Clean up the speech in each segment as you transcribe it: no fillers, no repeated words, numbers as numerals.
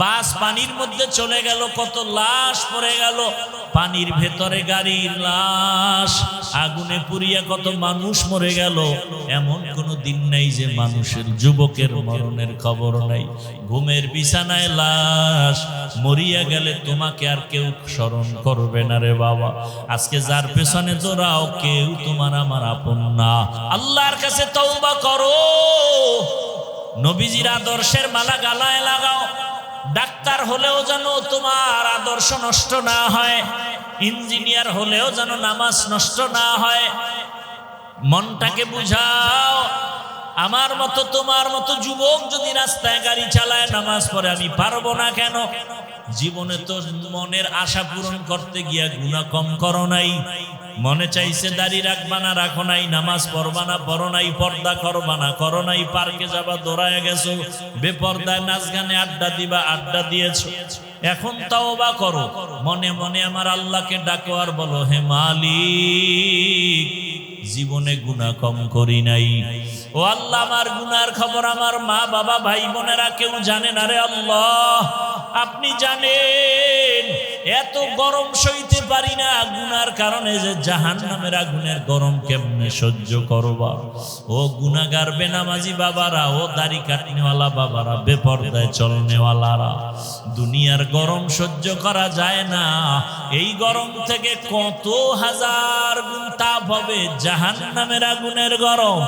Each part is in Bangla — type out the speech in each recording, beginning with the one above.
বাস পানির মধ্যে চলে গেল, কত লাশ পড়ে গেল, পানির ভেতরে গাড়ির লাশ, আগুনে পুড়িয়া কত মানুষ মরে গেল। এমন কোনো দিন নাই যে মানুষের যুবকের মরণের খবর নাই। ঘুমের বিছানায় লাশ, মরিয়া গেলে তোমাকে আর কেউ স্মরণ করবে না রে বাবা। আজকে যার পেছনে দৌড়াও কেউ তোমার আমার আপন না। আল্লাহর কাছে তওবা করো, নবীজির আদর্শের মালা গালায় লাগাও। ডাক্তার হলেও যেন তোমার আদর্শ নষ্ট না হয়, ইঞ্জিনিয়ার হলেও যেন নামাজ নষ্ট না হয়। মনটাকে বুঝাও, আমার মতো তোমার মতো যুবক যদি রাস্তায় গাড়ি চালায় নামাজ পড়ে আমি পারবো না কেন? জীবনে তো মনের আশা পূরণ করতে গিয়া গুনাহ কম করো নাই। মনে চাইছে দাড়ি রাখবা না, রাখো নাই। নামাজ পড়বা না, পড়ো নাই। পর্দা করবা না, করো নাই। পার্কে যাবা, দৌড়ায় গেছো। বেপর্দায় নাচ গানে আড্ডা দিবা, আড্ডা দিয়েছো। এখন তওবা করো, মনে মনে আমার আল্লাহকে ডাকো আর বলো, হে মালিক, জীবনে গুনাহ কম করি নাই। ও আল্লাহ, আমার গুনার খবর আমার মা বাবা ভাই বোনেরা কেউ জানে না রে আল্লাহ, আপনি জানেন। এত গরম সইতে পারি না গুনার কারণে, যে জাহান্নামের আগুনের গরম কেমনে সহ্য করবা। ও গুনাহগার বেনামাজি বাবারা, ও দাড়ি কাটনেওয়ালা বাবারা, বেপরদায় চলনেওয়ালারা, দুনিয়ার গরম সহ্য করা যায় না। এই গরম থেকে কত হাজার গুণ তাপ হবে জাহান্নামের আগুনের গরম,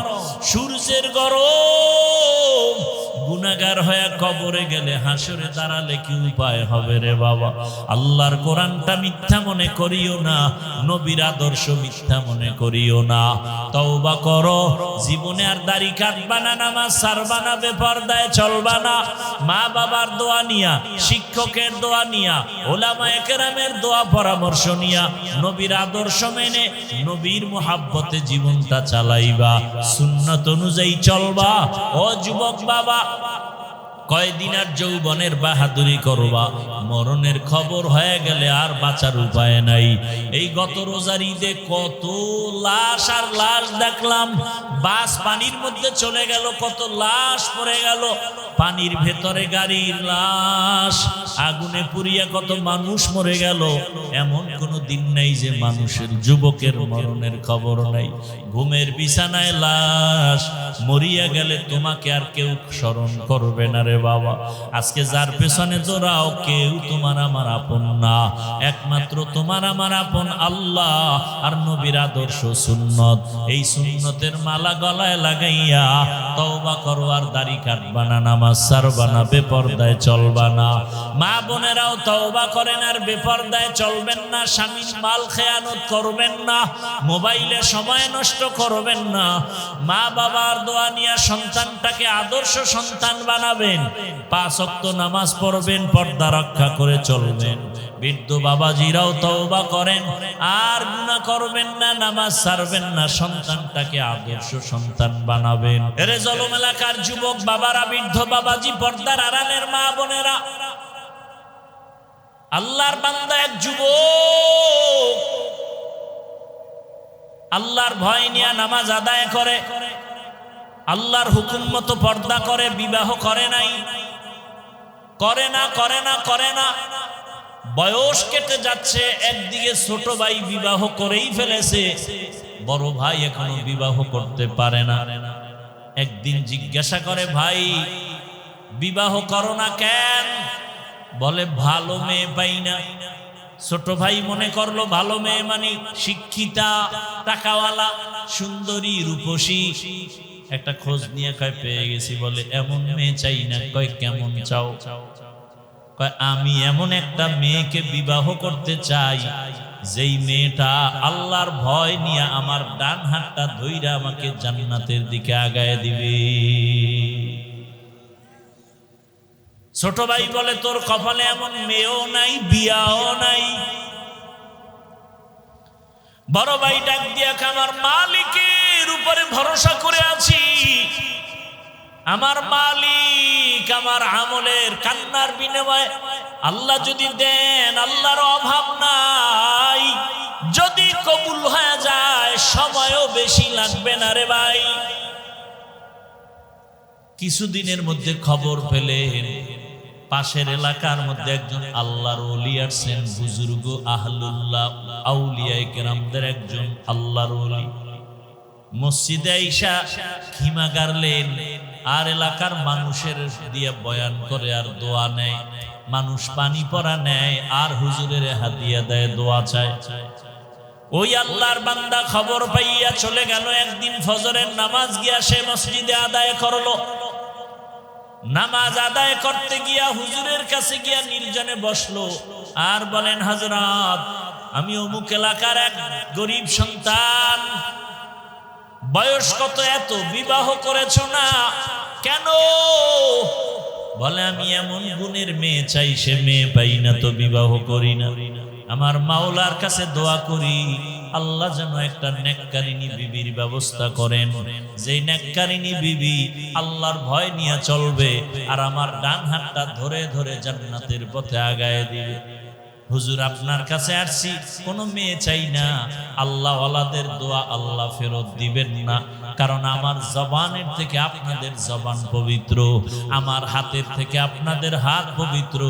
সূর্যের গরম। গুনাহগার হয়ে কবরে গেলে, হাসরে দাঁড়ালে কি উপায় হবে রে বাবা? আল্লাহর কোরআনটা মিথ্যা মনে করিও না, নবীর আদর্শ মিথ্যা মনে করিও না। তওবা করো, জীবনে আর দাড়ি কাটবা না, নামাজ ছাড়বা না, বেপরদায় চলবা না। মা বাবার দোয়া নিয়া, শিক্ষকের দোয়া নিয়া, ওলামায়ে কেরামের দোয়া পরামর্শ নিয়া, নবীর আদর্শ মেনে নবীর মুহাব্বতে জীবনটা চালাইবা, সুন্নাত অনুযায়ী চলবা। ও যুবক বাবা, কয়দিন আর যৌবনের বাহাদুরি করবা, মরণের খবর হয়ে গেলে আর বাঁচার উপায় নাই। এই গত রোজার ঈদে কত লাশ আর লাশ দেখলাম। বাস পানির মধ্যে চলে গেল, কত লাশ পড়ে গেল, পানির ভেতরে গাড়ির লাশ, আগুনে পুড়িয়া কত মানুষ মরে গেল। এমন কোনো দিন নাই যে মানুষের যুবকের মরণের খবর নাই। ঘুমের বিছানায় লাশ, মরিয়া গেলে তোমাকে আর কেউ স্মরণ করবে না রে বাবা। আজকে যার পেছনে দৌড়াও কেউ তোমার আমার আপন না। একমাত্র তোমার আমার আপন আল্লাহ আর নবীর আদর্শ সুন্নত। এই সুন্নতের মালা গলায় লাগাইয়া তওবা করো, আর দাড়ি কাটবা না, নামাজ ছাড়বা না, বেপরদায় চলবা না। মা বোনেরাও তওবা করেন আর বেপরদায় চলবেন না। স্বামীর মাল খেয়ানত করবেন না, মোবাইলে সময় নষ্ট করবেন না। মা বাবার দোয়া নিয়ে সন্তানটাকে আদর্শ সন্তান বানাবেন। 5 ওয়াক্ত নামাজ পড়বেন, পর্দা রক্ষা করে চলবেন। বৃদ্ধ বাবাজিরাও তওবা করেন আর গুনাহ করবেন না, নামাজ ছাড়বেন না, সন্তানটাকে আদর্শ সন্তান বানাবেন। এরে জলম এলাকার যুবক বাবারা, বৃদ্ধ বাবাজি, পর্দার আড়ালের মা বোনেরা, আল্লাহর বান্দা এক যুবক আল্লাহর ভয় নিয়ে নামাজ আদায় করে, আল্লাহর হুকুম মতো পর্দা করে, বিবাহ করে নাই, করে না করে না করে না। বয়স কেটে যাচ্ছে, একদিকে ছোট ভাই বিবাহ করেই ফেলেছে, বড় ভাই এখনো বিবাহ করতে পারে না। একদিন জিজ্ঞাসা করে, ভাই বিবাহ করো না কেন? বলে, ভালো মেয়ে পাই না। ছোট ভাই মনে করলো ভালো মেয়ে মানে শিক্ষিতা, টাকাওয়ালা, সুন্দরী, রূপসী। একটা খোঁজ নিয়ে কয় পেয়ে গেছি। বলে, এমন মেয়ে চাই না। কয় কেমন চাও? কয় আমি এমন একটা মেয়েকে বিবাহ করতে চাই যেই মেয়েটা আল্লাহর ভয় নিয়ে আমার ডান হাতটা ধইরা আমাকে জান্নাতের দিকে আগায় দিবে। ছোট ভাই বলে, তোর কপালে এমন মেয়েও নাই, বিয়াও নাই। বড় ভাই ডাক দিয়া, আমার মালিকের উপরে ভরসা করে আছি, আমার মালিক আমার আমলের কান্নার বিনিময়ে আল্লাহ যদি দেন, আল্লাহর অভাব নাই। যদি কবুল হয়ে যায় সময়ও বেশি লাগবে না রে ভাই। কিছুদিনের মধ্যে খবর পেলেন পাশের এলাকার মধ্যে একজন আল্লাহর ওলি আসছেন, বুজুর্গ আহলুল্লাহ আউলিয়ায়ে কেরামদের একজন আল্লাহর ওলি। মসজিদে আইসা খিমা গাড়লেন আর এলাকার মানুষের দিয়ে বয়ান করে আর দোয়া নেয়। মানুষ পানি পড়া নেয় আর হুজুরের হাতিয়া দেয়, দোয়া চায়। ওই আল্লাহর বান্দা খবর পাইয়া চলে গেল। একদিন ফজরের নামাজ গিয়া সে মসজিদে আদায় করলো। নামাজ আদায় করতে গিয়া হুজুরের কাছে গিয়া নির্জনে বসলো আর বলেন, হযরত, আমি অমুক এলাকার এক গরিব সন্তান, বয়স কত, এত বিবাহ করেছো না কেন? বলে, আমি এমন গুণের মেয়ে চাই, সে মেয়ে পাই না তো বিবাহ করি না। আমার মাওলার কাছে দোয়া করি, আল্লাহ যেন একটা নেককারিনী বিবির ব্যবস্থা করেন, যে নেককারিনী বিবি আল্লাহর ভয় নিয়ে চলবে আর আমার ডান হাতটা ধরে ধরে জান্নাতের পথে আগায় দিবে। হুজুর, আপনার কাছে আসছি, কোনো মেয়ে চাই না। আল্লাহ ওয়ালাদের দোয়া আল্লাহ ফেরত দিবেন না, কারণ আমার জবানের থেকে আপনাদের জবান পবিত্র, আমার হাতের থেকে আপনাদের হাত পবিত্র।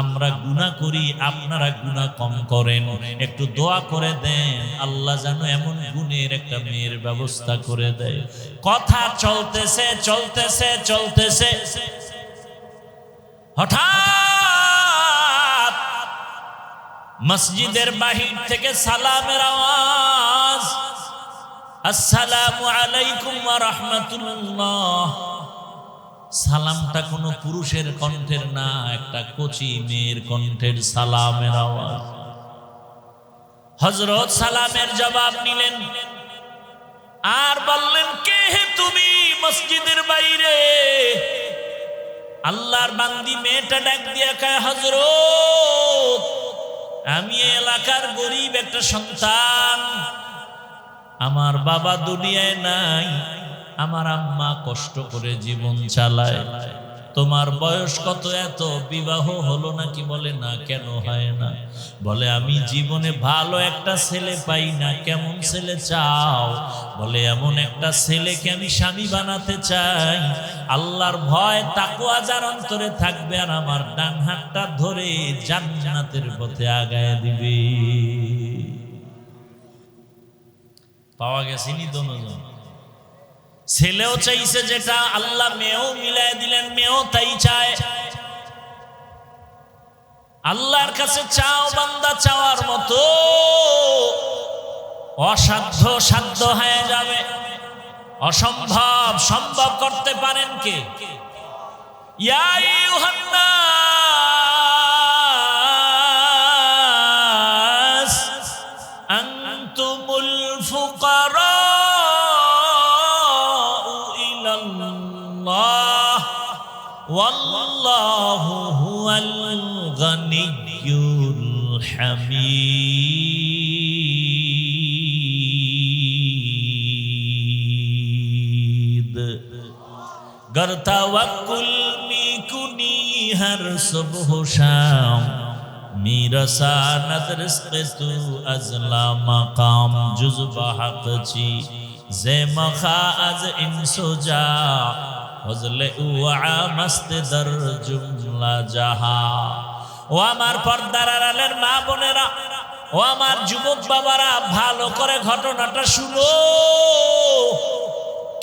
আমরা গুনাহ করি, আপনারা গুনাহ কম করেন। একটু দোয়া করে দেন, আল্লাহ যেন এমন গুণের একটা মেয়ের ব্যবস্থা করে দেয়। কথা চলতেছে চলতেছে চলতেছে, হঠাৎ মসজিদের বাহির থেকে সালামের আওয়াজ, আসসালামু আলাইকুম ওয়া রাহমাতুল্লাহ। সালামটা কোনো পুরুষের কণ্ঠের না, একটা কচি মেয়ের কণ্ঠের সালামের আওয়াজ। হযরত সালামের জবাব নিলেন আর বললেন, কে হে তুমি মসজিদের বাইরে? আল্লাহর বান্দি মেয়েটা ডাক দিয়া কয়, হযরত, আমি এলাকার গরিব একটা সন্তান, আমার বাবা দুনিয়ায় নাই, আমার আম্মা কষ্ট করে জীবন চালায়। তোমার বয়স কত, এত বিবাহ হলো নাকি? বলে, না। কেন হয় না? বলে, আমি জীবনে ভালো একটা ছেলে পাই না। কেমন ছেলে চাও? বলে, এমন একটা ছেলেকে আমি স্বামী বানাতে চাই, আল্লাহর ভয় তাকওয়া যার অন্তরে থাকবে আর আমার ডান হাতটা ধরে জান্নাতের পথে আগায় দিবে। পাওয়া গেছেনি দোনোজন। ছেলেও চাইছে যেটা, আল্লাহ মেয়েও মিলায় দিলেন, মেয়েও তাই চায়। আল্লাহর কাছে চাও বান্দা, চাওয়ার মতো অসাধ্য সাধ্য হয়ে যাবে, অসম্ভব সম্ভব করতে পারেন কে? ইয়া আইয়ুহান নাস আনতুমুল ফুকারা ওয়াল্লাহু হুয়াল গানিয়্যুল হামিদ। गर तवक्कुल मी कुनी हर सुबह शाम, मेरा सानद रिज़्क़ तू अज़ला मकाम, जुज़्ब हक़ ची ज़े मखा अज़ इंसुजा, ফজলে উআ মস্ত দর জুমলা জাহা। ও আমার পর্দার আড়ালের মা বোনেরা, ও আমার যুবক বাবারা, ভালো করে ঘটনাটা শুনো।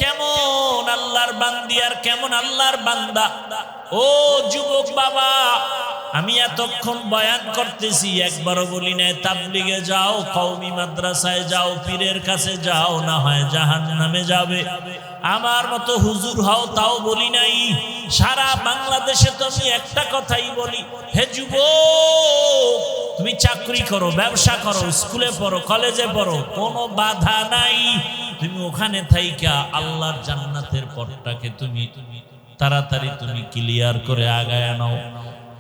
কেমন আল্লাহর বান্দি আর কেমন আল্লাহর বান্দা। ও যুবক বাবা, আমি এতক্ষণ বয়ান করতেছি, একবারও বলি না তাবলিগে যাও, কওমি মাদ্রাসায় যাও, পীরের কাছে যাও, না হয় জাহান্নামে যাবে। আমার মতো হুজুর হও, তাও বলি নাই। সারা বাংলাদেশে তো আমি একটা কথাই বলি, হে যুবক, তুমি চাকরি করো, ব্যবসা করো, স্কুলে পড়ো, কলেজে পড়ো, কোনো বাধা নাই। তুমি ওখানে থাইকা আল্লাহর জান্নাতের পথটাকে তুমি তাড়াতাড়ি তুমি ক্লিয়ার করে আগায় নাও।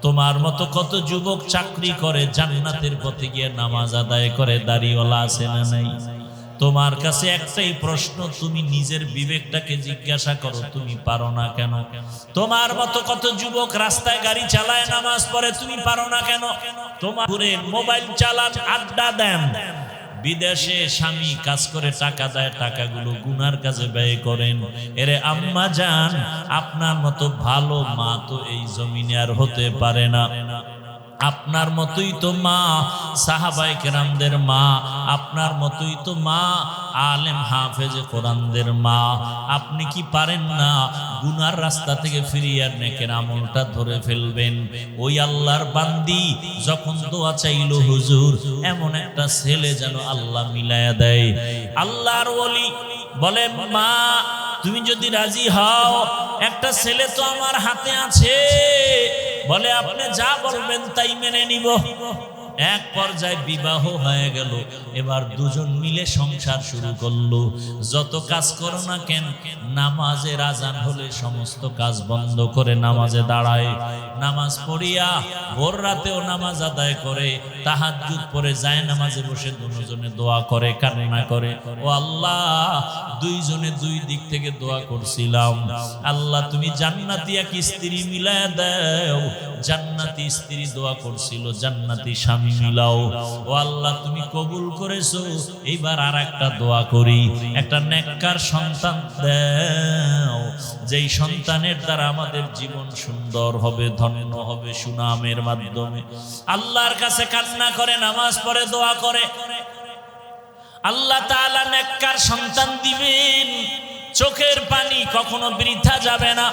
তোমার মতো কত যুবক চাকরি করে, জান্নাতের পথে গিয়ে নামাজ আদায় করে, দাড়িওয়ালা আছে না নাই? তোমার কাছে একটাই প্রশ্ন, তুমি নিজের বিবেকটাকে জিজ্ঞাসা করো, তুমি পারো না কেন? তোমার মতো কত যুবক রাস্তায় গাড়ি চালায়, নামাজ পড়ে, তুমি পারো না কেন? তোমার মোবাইল চালান, আড্ডা দেন, বিদেশে স্বামী কাজ করে টাকা দেয়, টাকাগুলো গুনার কাজে ব্যয় করেন। এরে আম্মা জান, আপনার মতো ভালো মা তো এই জমিনে আর হতে পারে না। আপনার মতোই তো মা সাহাবায়ে কেরামদের মা, আপনার মতোই তো মা আলেম হাফেজে কোরআনদের মা। আপনি কি পারেন না গুনার রাস্তা থেকে ফিরিয়ে নেকের আমলটা ধরে ফেলবেন? ওই আল্লাহর বান্দি যখন দোয়া চাইল, হুজুর এমন একটা ছেলে যেন আল্লাহ মিলায়া দেয়। আল্লাহর ওলি বলে, মা তুমি যদি রাজি হও, একটা ছেলে তো আমার হাতে আছে। বলে, আপনি যা বলবেন তাই মেনে নিব। এক পর্যায়ে বিবাহ হয়ে গেল। এবার দুজন মিলে সংসার শুরু করলো। যত কাজ করো না কেন, নামাজের আজান হলে সমস্ত কাজ বন্ধ করে নামাজে দাঁড়ায়। নামাজ পড়িয়া ভোর রাতেও নামাজ আদায় করে, তাহাজ্জুদ পড়ে যায় নামাজে বসে দুজনে দোয়া করে, কান্না করে। ও আল্লাহ, দুইজনে দুই দিক থেকে দোয়া করছিলাম, আল্লাহ তুমি জান্নাতি এক স্ত্রী মিলায়া দাও। জান্নাতি স্ত্রী দোয়া করছিল, জান্নাতি স্বামী মিলাও। ও আল্লাহ তুমি কবুল করেছো। এইবার আর একটা দোয়া করি, একটা নেককার সন্তান দাও, যেই সন্তানের দ্বারা আমাদের জীবন সুন্দর হবে, ধন্য হবে সুনামের মাধ্যমে। আল্লাহর কাছে কান্না করে, নামাজ পড়ে, দোয়া করে। আল্লাহ তাআলা নেককার সন্তান দিবেন। চোখের পানি কখনো বৃথা যাবে না।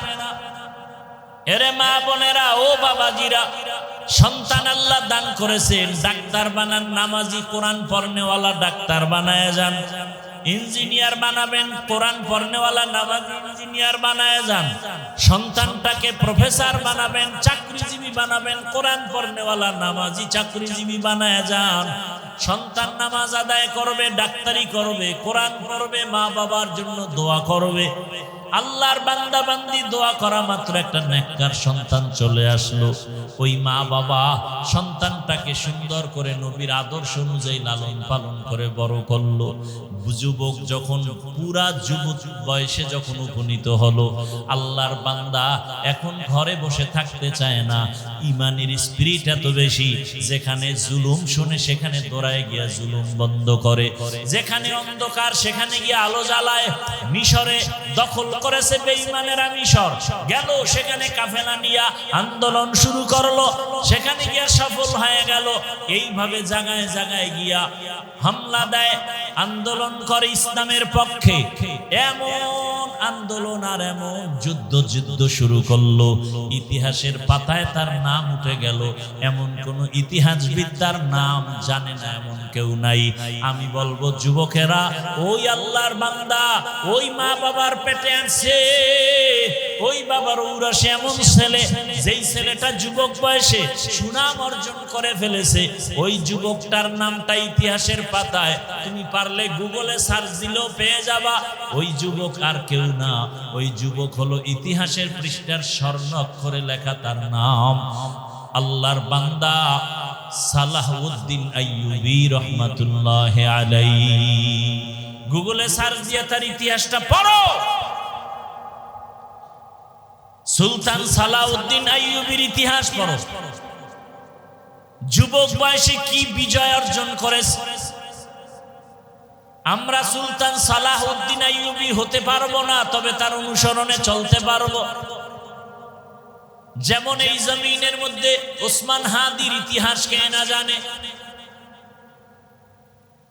এরে মা বোনেরা, ও বাবাজিরা, সন্তান আল্লাহ দান করেছেন, ডাক্তার বানান, নামাজি কোরআন পড়নেওয়ালা ডাক্তার বানায় যান। ইঞ্জিনিয়ার বানাবেন, কোরআন পড়নেওয়ালা নামাজি ইঞ্জিনিয়ার বানায় যান। সন্তানটাকে প্রফেসর বানাবেন, চাকরিজীবী বানাবেন, কোরআন পড়নেওয়ালা নামাজি চাকরিজীবী বানায় যান। সন্তান নামাজ আদায় করবে, ডাক্তারি করবে, কোরআন পড়বে, মা বাবার জন্য দোয়া করবে। আল্লাহর বান্দা বান্দি দোয়া করা মাত্র একটা নেককার সন্তান চলে আসলো। ওই মা বাবা সন্তানটাকে সুন্দর করে নবীর আদর্শ অনুযায়ী লালন পালন করে বড় করলো। যুবক যখন পুরা যুবক বয়সে যখন উপনীত হলো, আল্লাহর বান্দা এখন ঘরে বসে থাকতে চায় না। ইমানের স্পিরিট এত বেশি, যেখানে জুলুম শোনে সেখানে দৌড়ায় গিয়া জুলুম বন্ধ করে, যেখানে অন্ধকার সেখানে গিয়ে আলো জ্বালায়। মিশরে দখল করেছে বেঈমানেরা, মিশর গেল, সেখানে কাফেলা নিয়া আন্দোলন শুরু করলো, সেখানে গিয়া সফল হয়ে গেল। এইভাবে জায়গায় জায়গায় গিয়া হামলা দেয়, আন্দোলন করে ইসলামের পক্ষে। এমন আন্দোলন আর এমন যুদ্ধ শুরু করলো, ইতিহাসের পাতায় তার নাম উঠে গেল। এমন কোন ইতিহাসবিদ তার নাম জানে না, এমন কেউ নাই। আমি বলবো যুবকেরা, ওই আল্লাহর বান্দা ওই মা বাবার পেটে আছে, ওই বাবার ঔরসে এমন ছেলে, যেই ছেলেটা যুবক বয়সে সুনাম অর্জন করে ফেলেছে, ওই যুবকটার নামটা ইতিহাসের পাতায় তুমি পারলে গুগলে সার্চ দিলেও পেয়ে যাবা। ওই যুবক আর কেউ না, ওই যুবক হলো ইতিহাসের পৃষ্ঠার স্বর্ণ অক্ষরে লেখা তার নাম আল্লাহর বান্দা সালাহউদ্দিন আইয়ুবী রহমাতুল্লাহি আলাইহি। গুগলে সার্চ দিয়ে তার ইতিহাসটা পড়ো। সুলতান সালাহউদ্দিন আইয়ুবীর ইতিহাস পড়ো। যুবক বয়সে কি বিজয় অর্জন করেছে। আমরা সুলতান সালাহউদ্দিন আইয়ুবী হতে পারবো না, তবে তার অনুসরণে চলতে পারবো। যেমন এই জমিনের মধ্যে ওসমান হাদির ইতিহাস কে না জানে,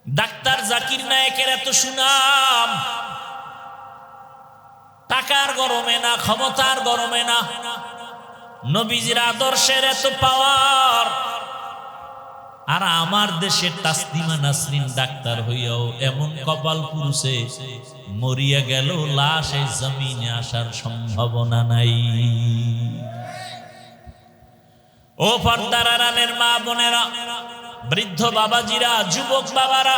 ডাক্তার জাকির নায়েকের এত সুনাম, টাকার গরমে না, ক্ষমতার গরমে না, নবীজির আদর্শের এত পাওয়ার। আর আমার দেশের তাসলিমা নাসরিন ডাক্তার হইয়াও এমন কপাল পুরুষে মরিয়া গেল, লাশ এই জমিনে আসার সম্ভাবনা নাই। ও পর্দার আড়ালের মা বোনেরা, বৃদ্ধ বাবাজিরা, যুবক বাবারা,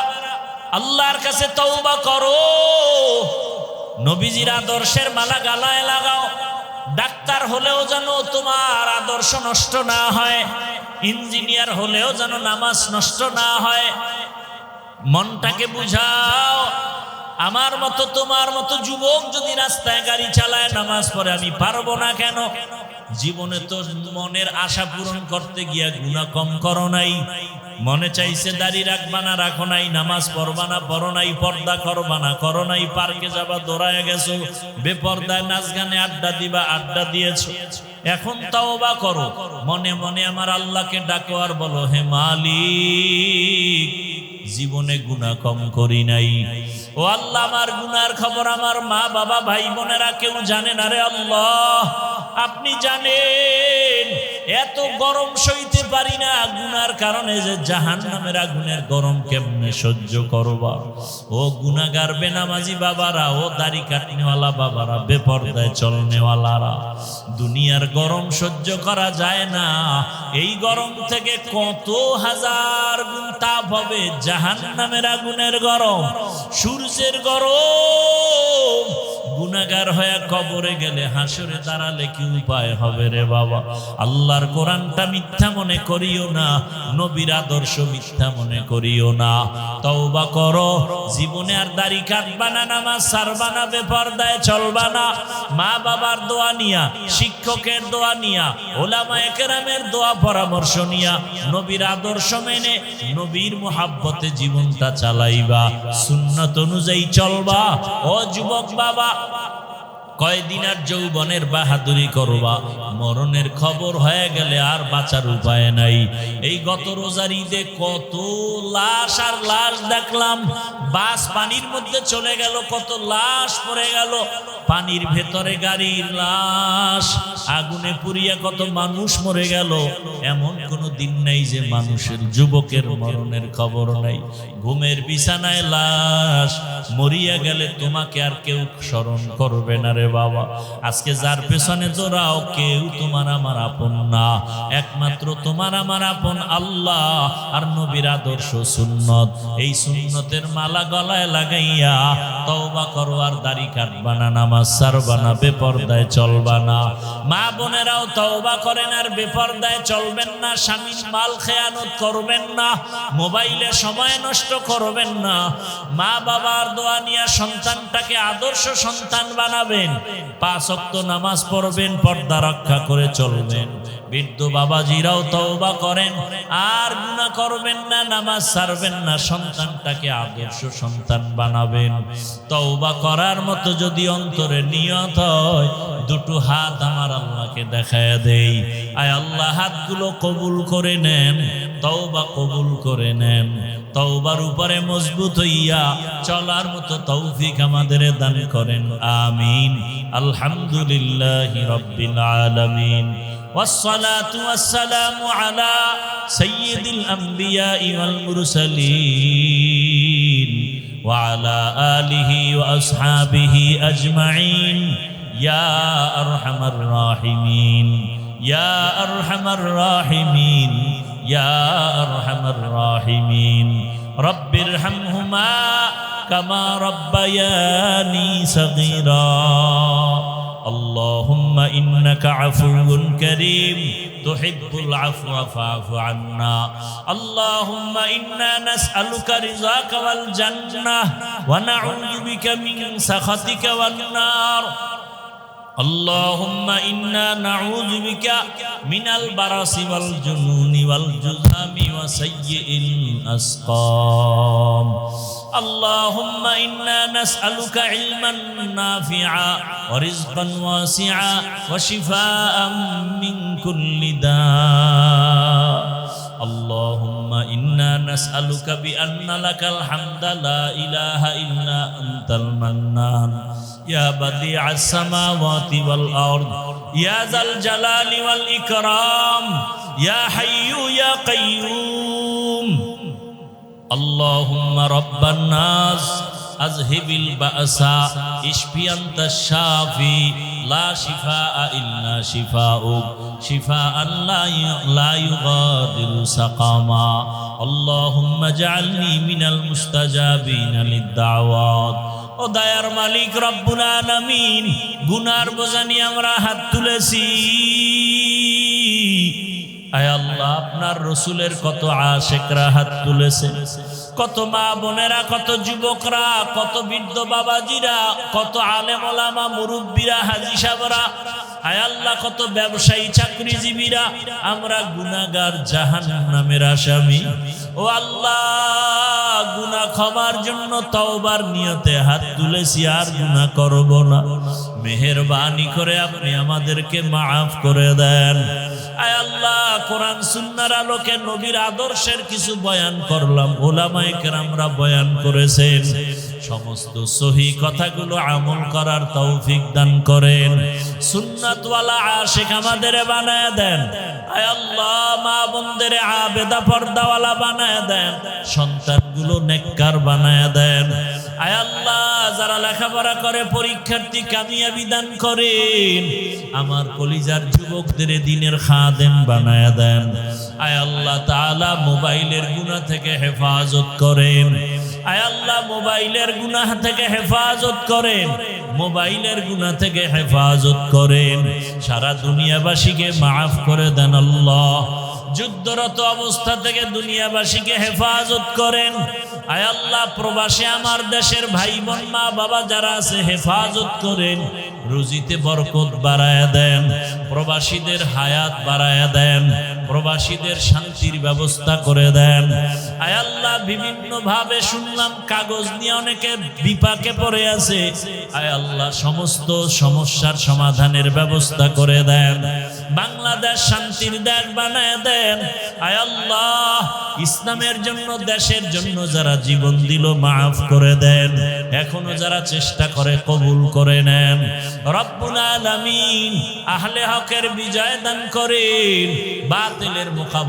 আল্লাহর কাছে তওবা করো। নবীজির আদর্শের মালা গালায় লাগাও। ডাক্তার হলেও যেন তোমার আদর্শ নষ্ট না হয়, ইঞ্জিনিয়ার হলেও যেন নামাজ নষ্ট না হয়। মনটাকে বুঝাও। আমার মতো তোমার মতো যুবক যদি রাস্তায় গাড়ি চালায়, নামাজ পড়ে, আমি পারবো না কেন? জীবনে তো মনের আশা পূরণ করতে গিয়া গুনাহ কম করো নাই, মনে চাইছে দাড়ি রাখবা না, রাখো নাই, নামাজ পড়বা না, পড়ো নাই, পর্দা করবা না, করো নাই, পার্কে যাবা, দৌড়ায় গেছো, বেপর্দায় নাচ গানে আড্ডা দিবা, আড্ডা দিয়েছো। এখন তাওবা করো, মনে মনে আমার আল্লাহকে ডাকো আর বলো, হে মালিক, জীবনে গুনাহ কম করি নাই। ও আল্লাহ, আমার গুনার খবর আমার মা বাবা ভাই বোনেরা কেউ জানে না রে আল্লাহ, আপনি জানেন। এত গরম সইতে পারি না গুনার কারণে, যে জাহান্নামের আগুনের গরম কেমনে সহ্য করবা। ও গুনাহগার বেনামাজি বাবারা, ও দাড়ি কাটনেওয়ালা বাবারা, বেপরদায় চলনেওয়ালারা, দুনিয়ার গরম সহ্য করা যায় না। এই গরম থেকে কত হাজার গুণ তাপ হবে জাহান্নামের আগুনের গরম, সূর্যের গরম। গুনাহগার হয়ে কবরে গেলে, হাসরে দাঁড়ালে কি উপায় হবে রে বাবা? আল্লাহর কোরআনটা মিথ্যা মনে করিও না, নবীর আদর্শ মিথ্যা মনে করিও না। তওবা করো, জীবনে আর দাড়ি কাটবা না, নামাজ ছাড়বা না, বেপরদায় চলবা না। মা বাবার দোয়া নিয়া, শিক্ষকের দোয়া নিয়া, ওলামায়ে কেরামের দোয়া পরামর্শ নিয়া, নবীর আদর্শ মেনে, নবীর মুহাব্বতে জীবনটা চালাইবা, সুন্নাত অনুযায়ী চলবা। ও যুবক বাবা, কয়দিন আর যৌবনের বাহাদুরি করবা, মরণের খবর হয়ে গেলে আর বাঁচার উপায় নাই। এই গত রোজার ঈদে কত লাশ আর লাশ দেখলাম, বাস পানির মধ্যে চলে গেল, কত লাশ পড়ে গেল, পানির ভেতরে গাড়ির লাশ, আগুনে পুড়িয়া কত মানুষ মরে গেল। এমন কোনো দিন নেই যে মানুষের, যুবকের মরণের খবর নাই। ঘুমের বিছানায় লাশ, মরিয়া গেলে তোমাকে আর কেউ স্মরণ করবে না রে বাবা। আজকে যার পেছনে দৌড়াও, কেউ তোমার আমার আপন না, একমাত্র তোমার আমার আপন আল্লাহ আর নবীর আদর্শ সুন্নত। এই সুন্নতের মালা গলায় লাগাইয়া তওবা করো, আর দাড়ি কাটবা না, নামাজ ছাড়বা না, বেপরদায় চলবা না। মা বোনেরাও তওবা করেন আর বেপরদায় চলবেন না, স্বামীর মাল খেয়ানত করবেন না, মোবাইলে সময় নষ্ট করবেন না। মা বাবার দোয়া নিয়ে সন্তানটাকে আদর্শ সন্তান বানাবেন, 5 ওয়াক্ত নামাজ পড়বেন, পর্দা রক্ষা করে চলবেন। বৃদ্ধ বাবাজিরাও তওবা করেন আর গুনাহ করবেন না, নামাজ ছাড়বেন না, সন্তানটাকে আদর্শ সন্তান বানাবেন। তওবা করার মতো যদি অন্তরে নিয়ত হয়, দুটো হাত আমার আল্লাহকে দেখায়া দেই, আয় আল্লাহ হাতগুলো কবুল করে নেন, তওবা কবুল করে নেন। তওবার উপরে মজবুত হইয়া চলার মতো তৌফিক আমাদের দান করেন, আমিন। আলহামদুলিল্লাহি রাব্বিল আলামিন, والصلاة والسلام على سيد الأنبياء والمرسلين وعلى آله وأصحابه أجمعين يا أرحم الراحمين يا أرحم الراحمين يا أرحم الراحمين رب ارحمهما كما ربياني صغيرا اللهم إنك عفو كريم تحب العفو فاعف عنا اللهم إنا نسألك رضاك والجنة ونعوذ بك من سخطك والنار اللهم إنا نعوذ بك من البرص والجنون والجذام وسيء الأسقام اللهم إنا نسألك علما نافعا ورزقا واسعا وشفاء من كل داء اللهم إنا نسألك بأن لك الحمد لا إله إلا أنت المنان يا بديع السماوات والأرض يا ذا الجلال والإكرام يا حي يا قيوم اللهم رب الناس أذهب البأس اشفي أنت الشافي لا شفاء إلا شفاؤك شفاء لا يغادر سقما اللهم اجعلني من المستجابين للدعوات ও দয়ার মালিক রব্বুল আলামিন, গুনার বোঝা নিয়ে আমরা হাত তুলেছি। আয় আল্লাহ, আপনার রসুলের কত আশিকরা হাত তুলেছে, কত মা বোনেরা, কত যুবকরা, কত বৃদ্ধ বাবাজিরা, কত আলেম ওলামা মুরব্বীরা, হাজী সাহেবরা আয় আল্লাহ কত ব্যবসায়ী চাকরিজীবীরা আমরা গুনাহগার জাহান্নামের আসামি। ও আল্লাহ গুনাহ ক্ষমার জন্য তওবার নিয়তে হাত তুলেছি, আর গুনাহ করব না। মেহেরবানি করে আপনি আমাদেরকে মাফ করে দেন। আয় আল্লাহ কোরআন সুন্নাহর আলোকে নবীর আদর্শের কিছু বয়ান করলাম, উলামায়ে কেরামরা বয়ান করেছেন, সমস্ত সহিহ কথাগুলো আমল করার তৌফিক দান করেন। সুন্নাতওয়ালা আশিক আমাদের বানায় দেন। আয় আল্লাহ মা বোনদের আবেদা পর্দাওয়ালা বানায় দেন, সন্তানগুলো নেককার বানায় দেন। আয় আল্লাহ যারা লেখাপড়া করে পরীক্ষার্থী কামিয়াবি দান করেন, আমার কলিজার যুবকদের দ্বীনের খাদেম বানায় দেন। আয় আল্লাহ তাআলা মোবাইলের গুনাহ থেকে হেফাজত করেন। আয় আল্লাহ মোবাইলের গুনাহ থেকে হেফাজত করেন, মোবাইলের গুনাহ থেকে হেফাজত করেন। সারা দুনিয়াবাসীকে মাফ করে দেন আল্লাহ। যুদ্ধরত অবস্থা থেকে দুনিয়াবাসীকে হেফাজত করেন। আয় আল্লাহ প্রবাসী আমার দেশের ভাই বোন মা বাবা যারা আছে হেফাজত করেন, রুজিতে বরকত বাড়ায়া দেন, প্রবাসীদের হায়াত বাড়ায়া দেন, প্রবাসীদের শান্তির ব্যবস্থা করে দেন। আয় আল্লাহ বিভিন্ন ভাবে শুনলাম কাগজ নিয়ে অনেকে বিপাকে পড়ে আছে, আয় আল্লাহ সমস্ত সমস্যার সমাধানের ব্যবস্থা করে দেন। বাংলাদেশ শান্তির দেশ বানায় দেন। আয় আল্লাহ ইসলামের জন্য দেশের জন্য যারা জীবন দিল মাফ করে দেন, এখনো যারা চেষ্টা করে কবুল করে নেন। রব্বুল আলামিন আহলে হকের বিজয় দান করেন, বাতিলের মোকাবিলা